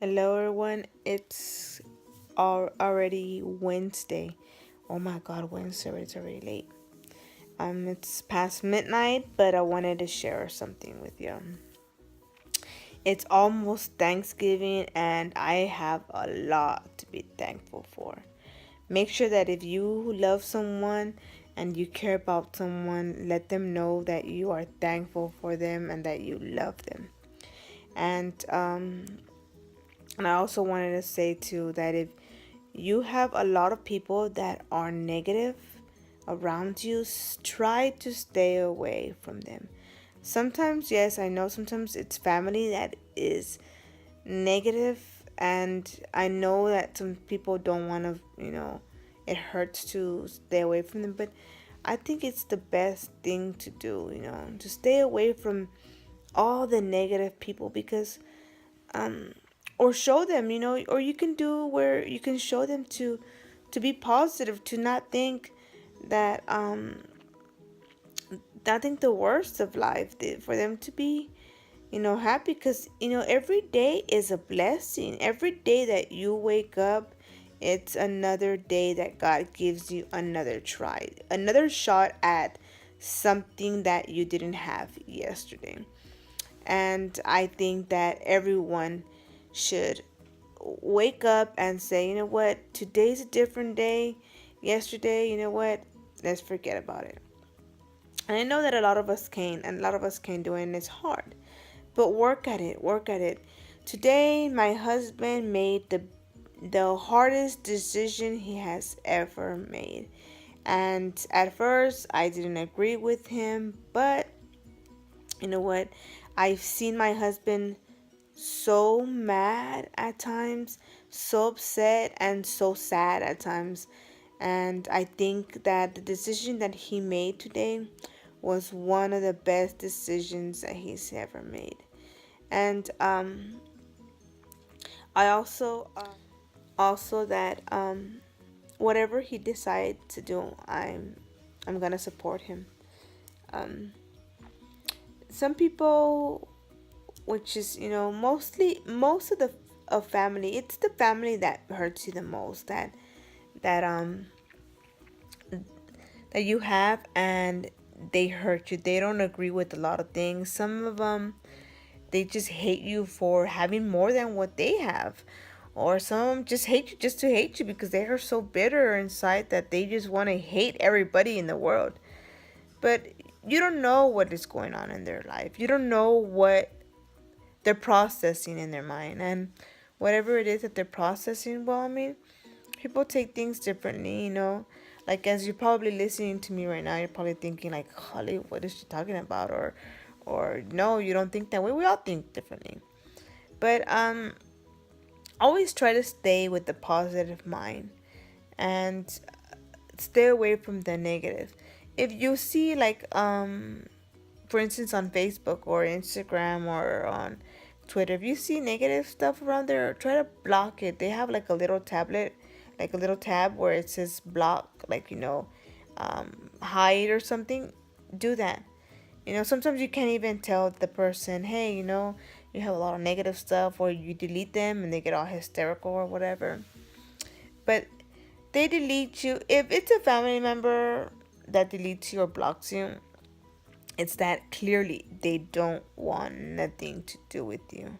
Hello, everyone. It's already Wednesday. Oh my God, Wednesday! It's already late. It's past midnight, but I wanted to share something with you. It's almost Thanksgiving, and I have a lot to be thankful for. Make sure that if you love someone and you care about someone, let them know that you are thankful for them and that you love them. And and I also wanted to say too that if you have a lot of people that are negative around you, try to stay away from them. Sometimes, yes, I know sometimes it's family that is negative, and I know that some people don't want to, it hurts to stay away from them, but I think it's the best thing to do, to stay away from all the negative people because um or show them, or you can do where you can show them to be positive, to not think that not think the worst of life, for them to be happy, because every day is a blessing. Every day that you wake up, it's another day that God gives you another try, another shot at something that you didn't have yesterday. And I think that everyone should wake up and say, you know what, today's a different day. Yesterday, you know what, let's forget about it. And I know that a lot of us can, and a lot of us can do it, and it's hard. But work at it, work at it. Today, my husband made the hardest decision he has ever made. And at first, I didn't agree with him, but you know what? I've seen my husband so mad at times, so upset, and so sad at times. And I think that the decision that he made today was one of the best decisions that he's ever made. And I also that whatever he decides to do, I'm gonna support him. Um, some people, which is mostly most of family, it's the family that hurts you the most, that that you have, and they hurt you. They don't agree with a lot of things. Some of them, they just hate you for having more than what they have, or some of them just hate you just to hate you because they are so bitter inside that they just want to hate everybody in the world. But you don't know what is going on in their life. You don't know what they're processing in their mind, and whatever it is that they're processing, well, I mean, people take things differently, like as you're probably listening to me right now, you're probably thinking like, Holly, what is she talking about? Or no, you don't think that way. We all think differently. But always try to stay with the positive mind, and stay away from the negative. If you see, like, for instance, on Facebook or Instagram or on Twitter, if you see negative stuff around there, try to block it. They have like a little tablet, like a little tab where it says block, like, hide or something. Do that. Sometimes you can't even tell the person, hey, you have a lot of negative stuff, or you delete them and they get all hysterical or whatever. But they delete you. If it's a family member that deletes you or blocks you, it's that clearly they don't want nothing to do with you.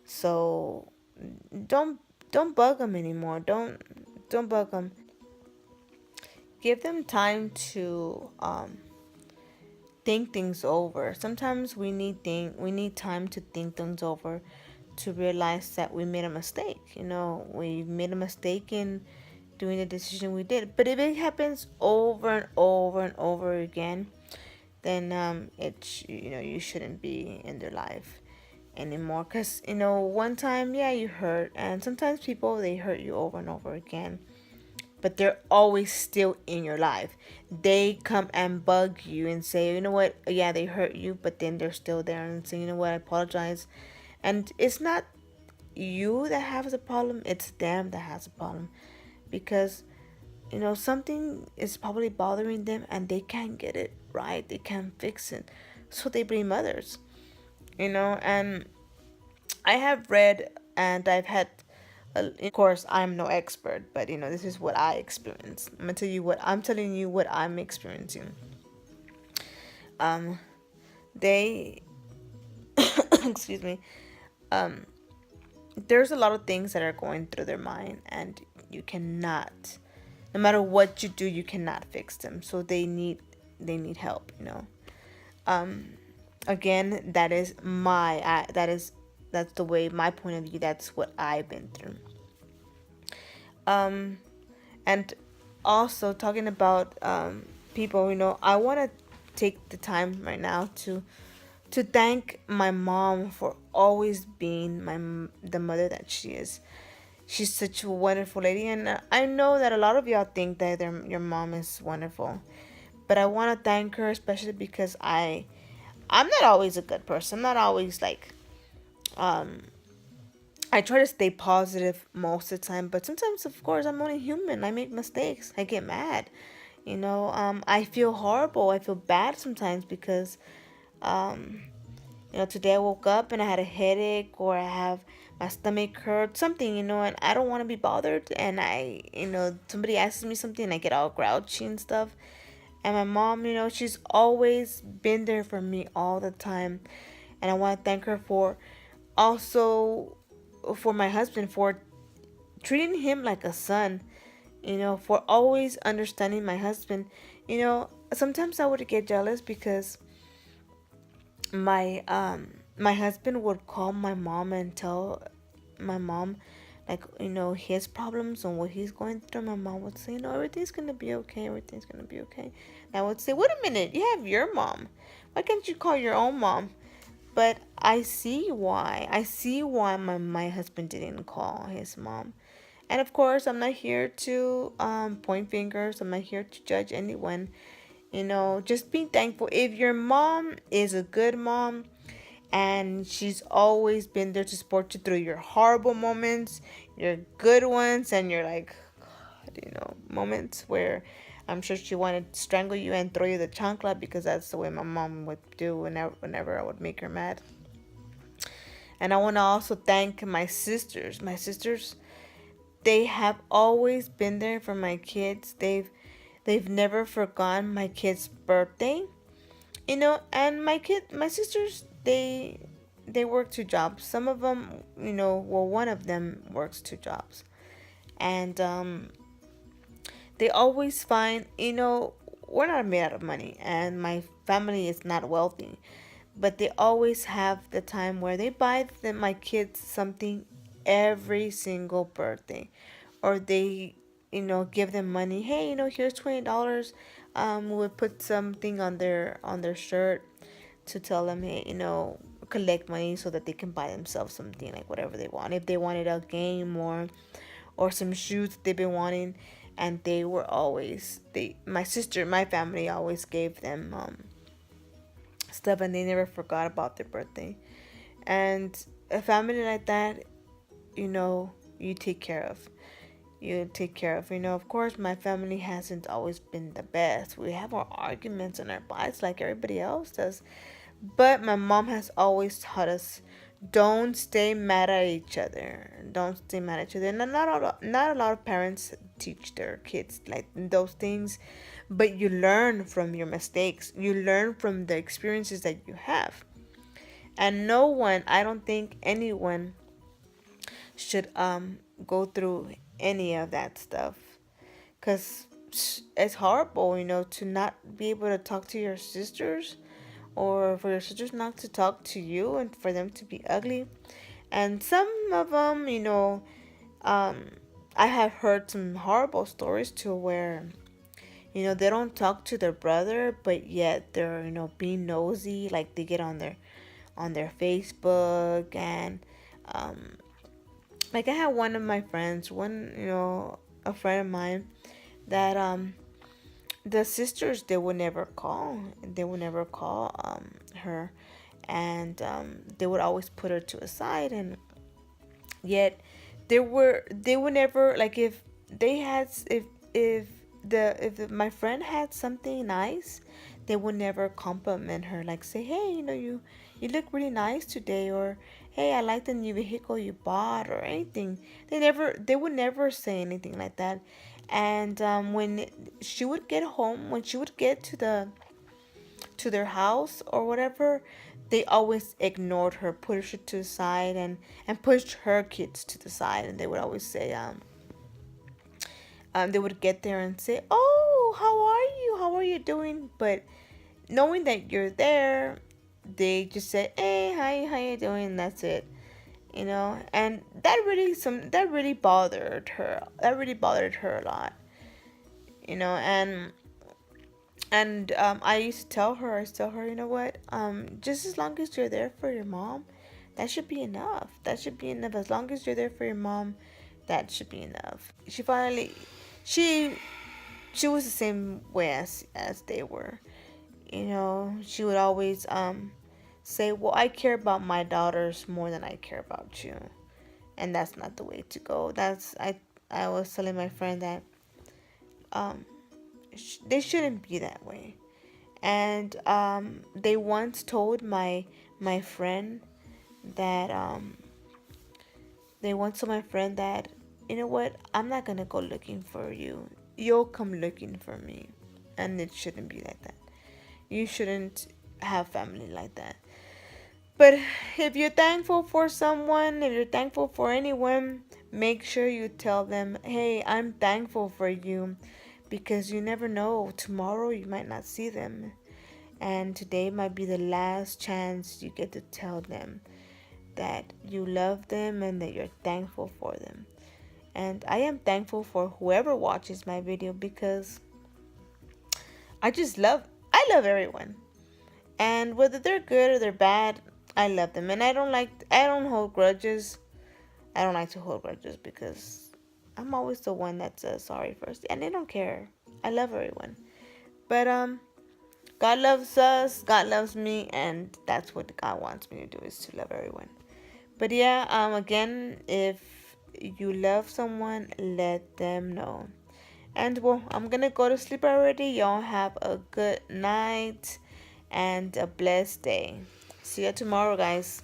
So don't don't bug them anymore. Don't bug them. Give them time to think things over. Sometimes we need time to think things over, to realize that we made a mistake. We made a mistake in doing the decision we did. But if it happens over and over and over again, then you shouldn't be in their life anymore. Because one time, yeah, you hurt, and sometimes people, they hurt you over and over again, but they're always still in your life. They come and bug you and say, you know what, yeah, they hurt you, but then they're still there and say, you know what, I apologize. And it's not you that has a problem, it's them that has a problem, because something is probably bothering them and they can't get it right, they can't fix it, so they blame others. And I have read And I've had, of course, I'm no expert, but this is what I experienced. I'm telling you what I'm experiencing. Um, they, excuse me. Um, there's a lot of things that are going through their mind, and you cannot, no matter what you do, you cannot fix them. So they need help. Um, again, that's the way, my point of view. That's what I've been through. Um, and also talking about people, I want to take the time right now to thank my mom for always being the mother that she is. She's such a wonderful lady, and I know that a lot of y'all think that your mom is wonderful, but I want to thank her especially because I'm not always a good person. I'm not always like, um I try to stay positive most of the time, but sometimes, of course, I'm only human. I make mistakes. I get mad. I feel horrible. I feel bad sometimes because, um, today I woke up and I had a headache, or I have my stomach hurt, something, and I don't want to be bothered. And somebody asks me something and I get all grouchy and stuff. And my mom, she's always been there for me all the time. And I want to thank her also for my husband, for treating him like a son, for always understanding my husband. Sometimes I would get jealous because my husband would call my mom and tell my mom, like, his problems and what he's going through. My mom would say, everything's gonna be okay, everything's gonna be okay. And I would say, wait a minute, you have your mom, why can't you call your own mom? But I see why my husband didn't call his mom. And of course, I'm not here to point fingers. I'm not here to judge anyone. Just being thankful. If your mom is a good mom and she's always been there to support you through your horrible moments, your good ones, and your, like, God, moments where I'm sure she wanted to strangle you and throw you the chancla, because that's the way my mom would do whenever I would make her mad. And I want to also thank my sisters. My sisters, they have always been there for my kids. They've never forgotten my kid's birthday. And my sisters, they work two jobs. Some of them, well, one of them works two jobs. And they always find, we're not made out of money, and my family is not wealthy, but they always have the time where they buy my kids something every single birthday, or they, give them money. Hey, here's $20. We would put something on their shirt to tell them, hey, collect money so that they can buy themselves something, like whatever they want. If they wanted a game or some shoes that they've been wanting, and they were always my family always gave them stuff, and they never forgot about their birthday. And a family like that, you take care of. Of course, my family hasn't always been the best. We have our arguments and our fights like everybody else does. But my mom has always taught us, don't stay mad at each other. Don't stay mad at each other. And not a lot of parents teach their kids like those things, but you learn from your mistakes. You learn from the experiences that you have. And no one, I don't think anyone should go through any of that stuff, because it's horrible, to not be able to talk to your sisters, or for your sisters not to talk to you, and for them to be ugly. And some of them, um, I have heard some horrible stories too, where they don't talk to their brother, but yet they're being nosy, like they get on their Facebook. And um, like, I had one of my friends, a friend of mine, that the sisters, they would never call her, and they would always put her to a side. And yet they would never, like, if they had if my friend had something nice, they would never compliment her, like say, hey, you look really nice today. Or hey, I like the new vehicle you bought or anything. They would never say anything like that. And when she would get home, when she would get to their house or whatever, they always ignored her, pushed her to the side, and pushed her kids to the side. And they would always say, they would get there and say, "Oh, how are you? How are you doing?" But knowing that you're there, they just say, "Hey, hi, how you doing?" And that's it, you know. And that really bothered her. That really bothered her a lot, you know. And I used to tell her, you know what? Just as long as you're there for your mom, that should be enough. That should be enough. As long as you're there for your mom, that should be enough. She she was the same way as they were. You know, she would always say, "Well, I care about my daughters more than I care about you," and that's not the way to go. I was telling my friend that um they shouldn't be that way. And they once told my friend that you know what, I'm not gonna go looking for you. You'll come looking for me, and it shouldn't be like that. You shouldn't have family like that. But if you're thankful for someone, if you're thankful for anyone, make sure you tell them, hey, I'm thankful for you, because you never know. Tomorrow you might not see them. And today might be the last chance you get to tell them that you love them and that you're thankful for them. And I am thankful for whoever watches my video, because I just I love everyone. And whether they're good or they're bad, I love them. And I don't hold grudges. I don't like to hold grudges because I'm always the one that says sorry first. And they don't care. I love everyone. But God loves us, God loves me, and that's what God wants me to do, is to love everyone. But yeah, again, if you love someone, let them know. And well, I'm gonna go to sleep already. Y'all have a good night and a blessed day. See you tomorrow, guys.